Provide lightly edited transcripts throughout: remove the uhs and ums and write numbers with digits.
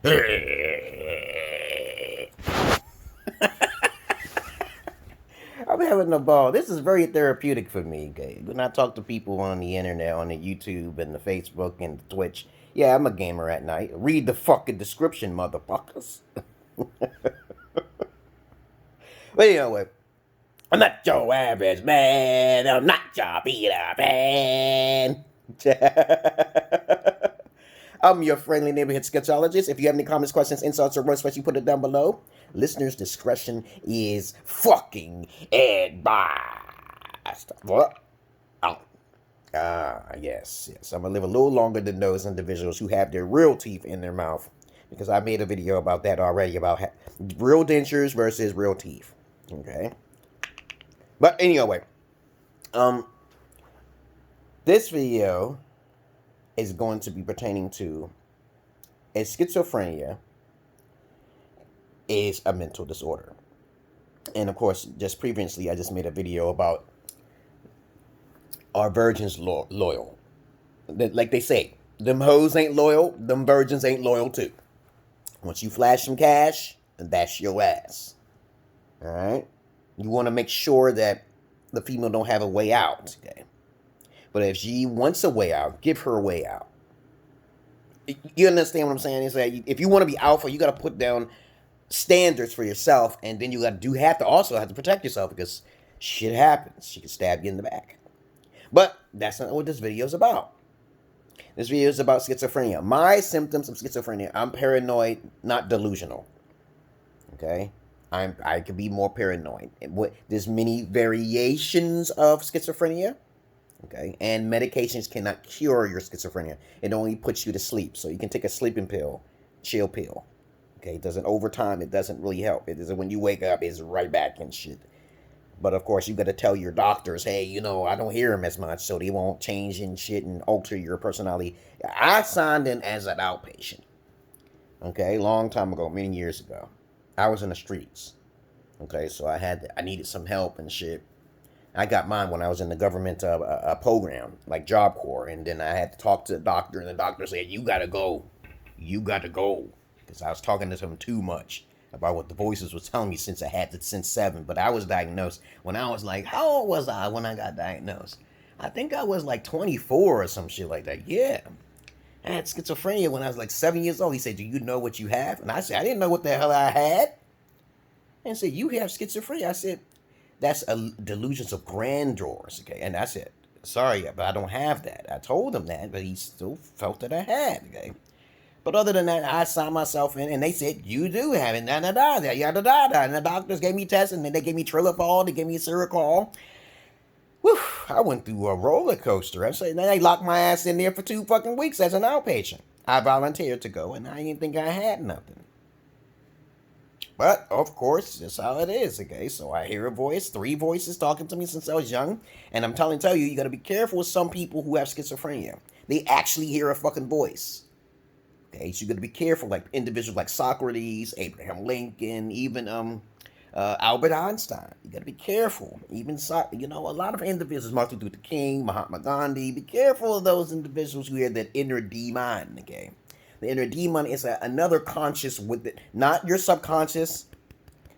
I'm having a ball. This is very therapeutic for me, okay? When I talk to people on the internet, on the YouTube and the Facebook and the Twitch, yeah, I'm a gamer at night. Read the fucking description, motherfuckers. But anyway, I'm not your average man. I'm not your Peter Pan. I'm your friendly neighborhood Sexologist. If you have any comments, questions, insults, or roast, you put it down below. Listener's discretion is fucking advised. What? Oh. Yes. I'm gonna live a little longer than those individuals who have their real teeth in their mouth, because I made a video about that already, about real dentures versus real teeth. Okay. But anyway, this video is going to be pertaining to schizophrenia is a mental disorder. And of course, just previously, I just made a video about are virgins loyal? Like they say, them hoes ain't loyal, them virgins ain't loyal too. Once you flash some cash, that's your ass. All right? You want to make sure that the female don't have a way out, okay? But if she wants a way out, give her a way out. You understand what I'm saying? It's like, if you want to be alpha, you got to put down standards for yourself, and then you have to protect yourself, because shit happens. She can stab you in the back. But that's not what this video is about. This video is about schizophrenia. My symptoms of schizophrenia: I'm paranoid, not delusional. Okay? I could be more paranoid. There's many variations of schizophrenia. Okay? And medications cannot cure your schizophrenia. It only puts you to sleep. So you can take a sleeping pill, chill pill. Okay? It doesn't, over time, it doesn't really help. It is when you wake up, it's right back and shit. But of course, you got to tell your doctors, hey, I don't hear them as much, so they won't change and shit and alter your personality. I signed in as an outpatient. Okay, long time ago, many years ago. I was in the streets. Okay, so I needed some help and shit. I got mine when I was in the government program, like Job Corps, and then I had to talk to the doctor, and the doctor said, you got to go. You got to go. Because I was talking to him too much about what the voices was telling me since I had it since 7. But I was diagnosed when I was like, how old was I when I got diagnosed? I think I was like 24 or some shit like that. Yeah. I had schizophrenia when I was like 7 years old. He said, do you know what you have? And I said, I didn't know what the hell I had. And he said, you have schizophrenia. I said, that's a delusions of grandeurs. Okay. And I said, sorry, but I don't have that. I told him that, but he still felt that I had. Okay. But other than that, I signed myself in, and they said, you do have it, da-da-da-da. And the doctors gave me tests, and then they gave me Trilipol, they gave me Seroquel. Whew, I went through a roller coaster. I said, they locked my ass in there for 2 fucking weeks as an outpatient. I volunteered to go, and I didn't think I had nothing. But, of course, that's how it is, okay? So I hear a voice, 3 voices talking to me since I was young, and I'm tell you, you got to be careful with some people who have schizophrenia. They actually hear a fucking voice. Okay, so you got to be careful, like individuals like Socrates, Abraham Lincoln, even Albert Einstein. You got to be careful. Even a lot of individuals, Martin Luther King, Mahatma Gandhi. Be careful of those individuals who hear that inner demon. Okay, the inner demon is another conscious with it, not your subconscious.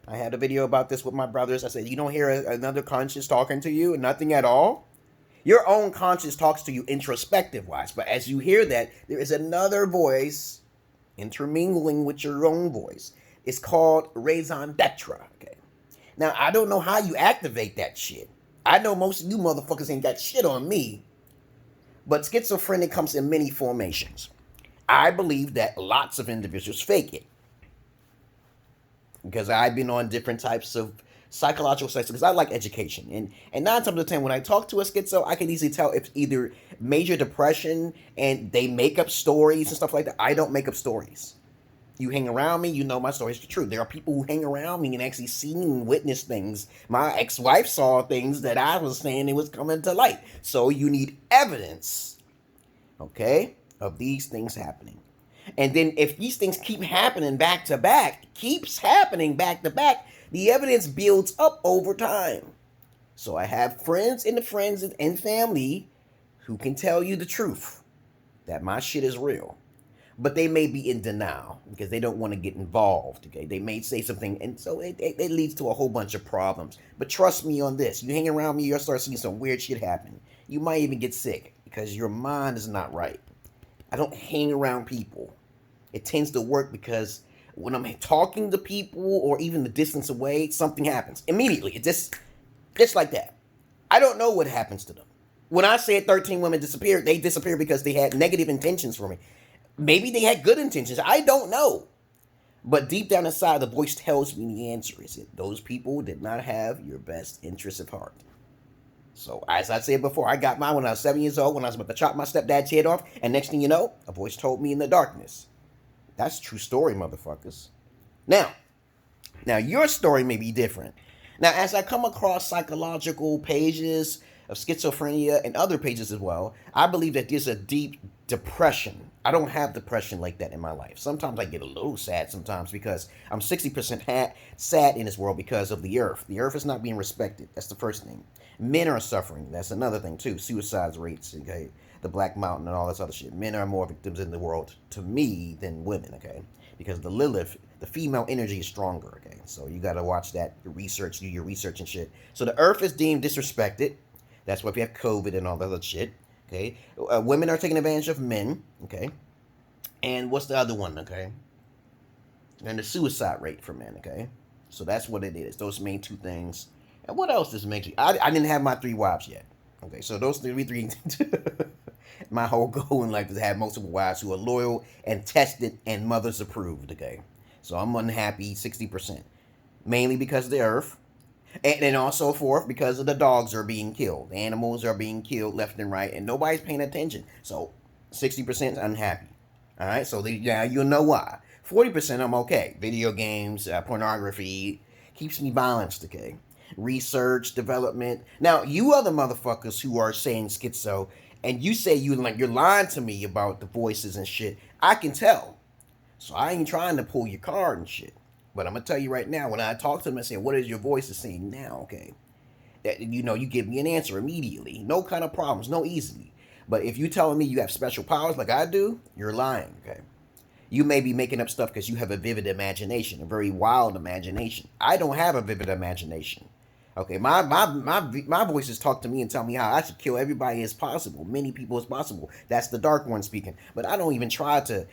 I had a video about this with my brothers. I said, you don't hear another conscious talking to you, nothing at all. Your own conscience talks to you introspective-wise, but as you hear that, there is another voice intermingling with your own voice. It's called raison d'etre, okay? Now, I don't know how you activate that shit. I know most of you motherfuckers ain't got shit on me, but schizophrenia comes in many formations. I believe that lots of individuals fake it, because I've been on different types of psychological sites, because I like education. And 9 times out of 10, when I talk to a schizo, I can easily tell if either major depression and they make up stories and stuff like that. I don't make up stories. You hang around me, you know my story is the truth. There are people who hang around me and actually see and witness things. My ex-wife saw things that I was saying it was coming to light. So you need evidence, okay, of these things happening. And then if these things keep happening back to back, the evidence builds up over time. So I have friends and family who can tell you the truth, that my shit is real. but they may be in denial because they don't want to get involved. Okay, they may say something, and so it leads to a whole bunch of problems. But trust me on this: you hang around me, you'll start seeing some weird shit happen. You might even get sick because your mind is not right. I don't hang around people. It tends to work because when I'm talking to people or even the distance away, something happens immediately. It just like that. I don't know what happens to them. When I said 13 women disappeared, they disappeared because they had negative intentions for me. Maybe they had good intentions. I don't know. But deep down inside, the voice tells me the answer is that those people did not have your best interest at heart. So, as I said before, I got mine when I was 7 years old, when I was about to chop my stepdad's head off, and next thing you know, a voice told me in the darkness. That's a true story, motherfuckers. Now, your story may be different. Now, as I come across psychological pages of schizophrenia and other pages as well, I believe that there's a deep depression. I don't have depression like that in my life. Sometimes I get a little sad sometimes because I'm 60% sad in this world because of the earth. The earth is not being respected. That's the first thing. Men are suffering. That's another thing too. Suicide rates, okay? The Black Mountain and all this other shit. Men are more victims in the world, to me, than women, okay? Because the Lilith, the female energy is stronger, okay? So you gotta watch that, do your research and shit. So the earth is deemed disrespected. That's why we have COVID and all that other shit, okay? Women are taking advantage of men, okay? And what's the other one, okay? And the suicide rate for men, okay? So that's what it is. Those main two things. And what else does make you? I didn't have my 3 wives yet. Okay, so those three my whole goal in life is to have multiple wives who are loyal and tested and mothers approved, okay? So I'm unhappy 60%. Mainly because of the earth. And then also forth because of the dogs are being killed. The animals are being killed left and right, and nobody's paying attention. So 60% unhappy. All right, so now you'll know why. 40% I'm okay. Video games, pornography, keeps me balanced, okay? Research, development. Now, you other motherfuckers who are saying schizo, and you say you're lying to me about the voices and shit, I can tell. So I ain't trying to pull your card and shit. But I'm going to tell you right now, when I talk to them and say, what is your voice saying now, okay? That, you give me an answer immediately. No kind of problems, no easily. But if you're telling me you have special powers like I do, you're lying, okay? You may be making up stuff because you have a vivid imagination, a very wild imagination. I don't have a vivid imagination. Okay, my voices talk to me and tell me how I should kill everybody as possible, many people as possible. That's the dark one speaking. But I don't even try to,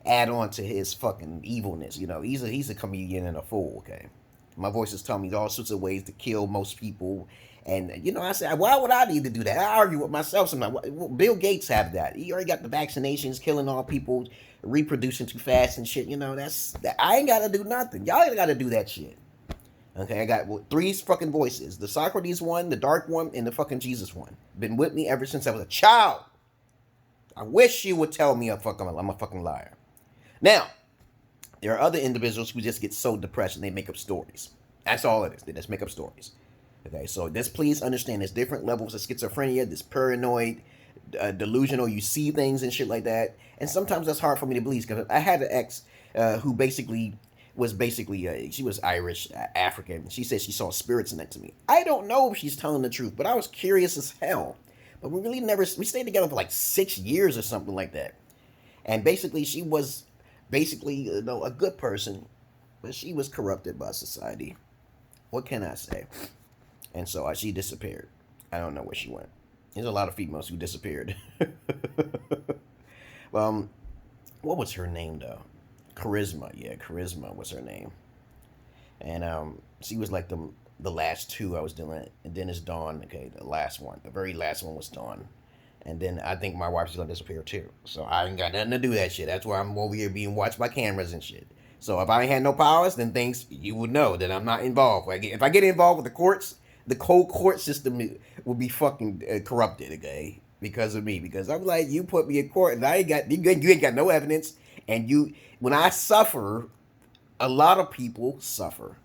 add on to his fucking evilness. He's a comedian and a fool. Okay, my voices tell me all sorts of ways to kill most people. And I say, why would I need to do that? I argue with myself sometimes. Bill Gates have that. He already got the vaccinations, killing all people, reproducing too fast and shit. I ain't got to do nothing. Y'all ain't got to do that shit. Okay, I got 3 fucking voices. The Socrates one, the dark one, and the fucking Jesus one. Been with me ever since I was a child. I wish you would tell me I'm a fucking liar. Now, there are other individuals who just get so depressed and they make up stories. That's all it is. They just make up stories. Okay, so just please understand there's different levels of schizophrenia, this paranoid, delusional, you see things and shit like that. And sometimes that's hard for me to believe because I had an ex who she was Irish, African. She said she saw spirits next to me. I don't know if she's telling the truth, but I was curious as hell. But we stayed together for like 6 years or something like that. And basically she was a good person, but she was corrupted by society. What can I say? And so she disappeared. I don't know where she went. There's a lot of females who disappeared. What was her name though? Charisma was her name. And she was like the last 2 I was doing. And then it's Dawn, okay, the very last one was Dawn. And then I think my wife's gonna disappear too. So I ain't got nothing to do with that shit. That's why I'm over here being watched by cameras and shit. So if I ain't had no powers, then you would know that I'm not involved. If I get involved with the courts, the whole court system will be fucking corrupted, okay? Because of me. Because I'm like, you put me in court and you ain't got no evidence. And when I suffer, a lot of people suffer.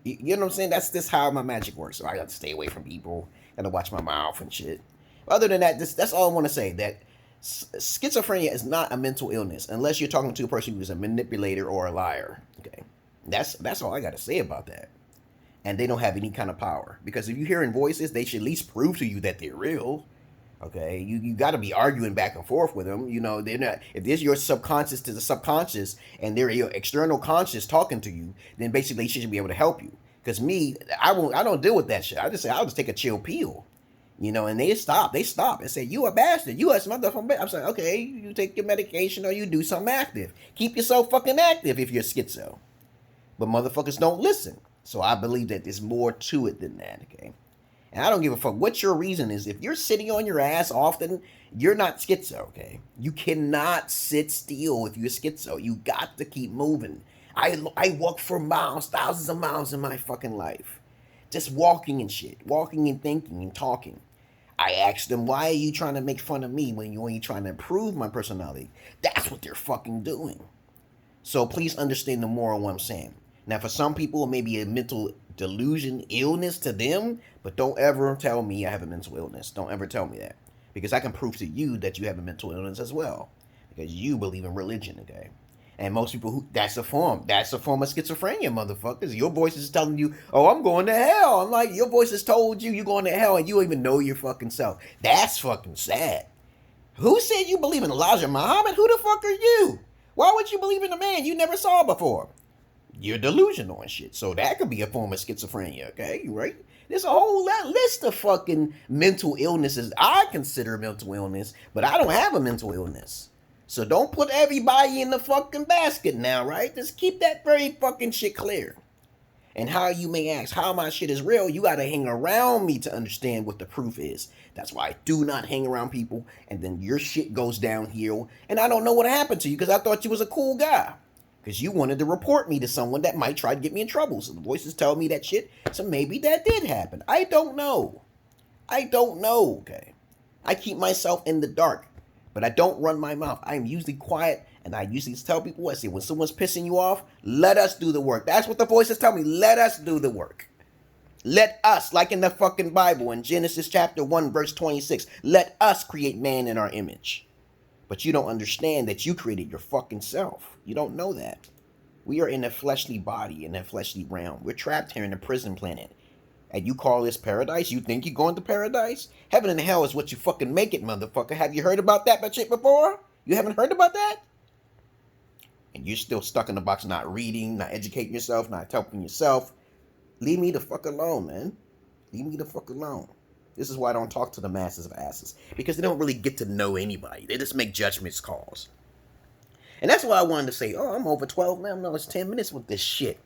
You know what I'm saying? That's just how my magic works. So I got to stay away from people. Got to watch my mouth and shit. Other than that, that's all I want to say. That schizophrenia is not a mental illness unless you're talking to a person who's a manipulator or a liar. Okay, that's all I got to say about that. And they don't have any kind of power because if you're hearing voices, they should at least prove to you that they're real. Okay, you got to be arguing back and forth with them. You know, they're not. If this your subconscious to the subconscious, and they're your external conscious talking to you, then basically she should be able to help you. Because me, I won't. I don't deal with that shit. I just say I'll just take a chill pill. You know, and they stop. They stop and say, "You a bastard. You a motherfucker." I'm saying, okay, you take your medication or you do something active. Keep yourself fucking active if you're schizo. But motherfuckers don't listen. So I believe that there's more to it than that. Okay. And I don't give a fuck what your reason is. If you're sitting on your ass often, you're not schizo, okay? You cannot sit still if you're schizo. You got to keep moving. I walk for miles, thousands of miles in my fucking life. Just walking and shit. Walking and thinking and talking. I asked them, why are you trying to make fun of me when you're trying to improve my personality? That's what they're fucking doing. So please understand the moral of what I'm saying. Now, for some people, it may be a mental delusion, illness to them, but don't ever tell me I have a mental illness. Don't ever tell me that. Because I can prove to you that you have a mental illness as well. Because you believe in religion, okay? And most people, that's a form of schizophrenia, motherfuckers. Your voice is telling you, oh, I'm going to hell. I'm like, your voice has told you you're going to hell and you don't even know your fucking self. That's fucking sad. Who said you believe in Elijah Muhammad? Who the fuck are you? Why would you believe in a man you never saw before? You're delusional and shit. So that could be a form of schizophrenia, okay? Right? There's a whole list of fucking mental illnesses I consider mental illness, but I don't have a mental illness. So don't put everybody in the fucking basket now, right? Just keep that very fucking shit clear. And how you may ask, how my shit is real, you gotta hang around me to understand what the proof is. That's why I do not hang around people, and then your shit goes downhill, and I don't know what happened to you because I thought you was a cool guy. Because you wanted to report me to someone that might try to get me in trouble. So the voices tell me that shit. So maybe that did happen. I don't know. Okay? I keep myself in the dark. But I don't run my mouth. I am usually quiet. And I usually tell people, I say, when someone's pissing you off, let us do the work. That's what the voices tell me. Let us do the work. Let us, like in the fucking Bible, in Genesis chapter 1, verse 26, let us create man in our image. But you don't understand that you created your fucking self. You don't know that. We are in a fleshly body, in a fleshly realm. We're trapped here in a prison planet. And you call this paradise? You think you're going to paradise? Heaven and hell is what you fucking make it, motherfucker. Have you heard about that shit before? You haven't heard about that? And you're still stuck in the box, not reading, not educating yourself, not helping yourself. Leave me the fuck alone, man. Leave me the fuck alone. This is why I don't talk to the masses of asses. Because they don't really get to know anybody. They just make judgment calls. And that's why I wanted to say, oh, I'm over 12 now. No, it's 10 minutes with this shit.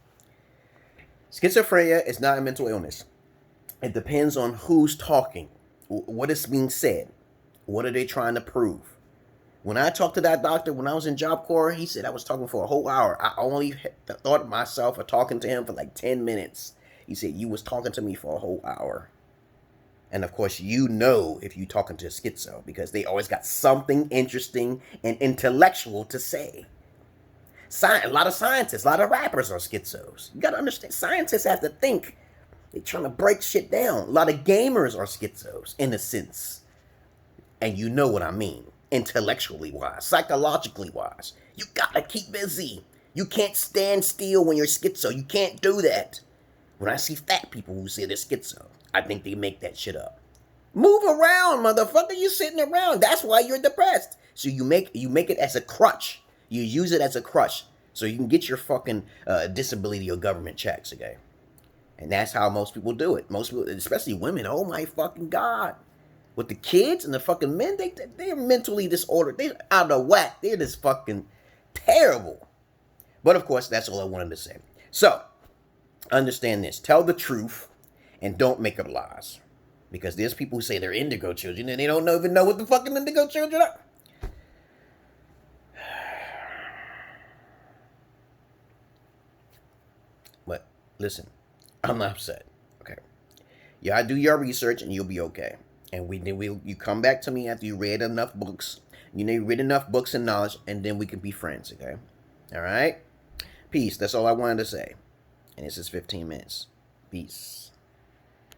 Schizophrenia is not a mental illness. It depends on who's talking. What is being said. What are they trying to prove? When I talked to that doctor, when I was in Job Corps, he said I was talking for a whole hour. I only thought of myself of talking to him for like 10 minutes. He said, you was talking to me for a whole hour. And of course, you know if you're talking to a schizo because they always got something interesting and intellectual to say. A lot of scientists, a lot of rappers are schizos. You got to understand, scientists have to think. They're trying to break shit down. A lot of gamers are schizos, in a sense. And you know what I mean. Intellectually wise, psychologically wise. You got to keep busy. You can't stand still when you're schizo. You can't do that. When I see fat people who say they're schizo, I think they make that shit up. Move around, motherfucker. You're sitting around. That's why you're depressed. So you make it as a crutch. You use it as a crutch so you can get your fucking disability or government checks, okay? And that's how most people do it. Most people, especially women, oh my fucking God. With the kids and the fucking men, they're mentally disordered. They're out of whack. They're just fucking terrible. But of course, that's all I wanted to say. So, understand this. Tell the truth and don't make up lies. Because there's people who say they're indigo children and they don't even know what the fucking indigo children are. But listen, I'm not upset. Okay. Y'all do your research and you'll be okay. And you come back to me after you read enough books. You read enough books and knowledge, and then we can be friends, okay? All right? Peace. That's all I wanted to say. And this is 15 minutes. Peace.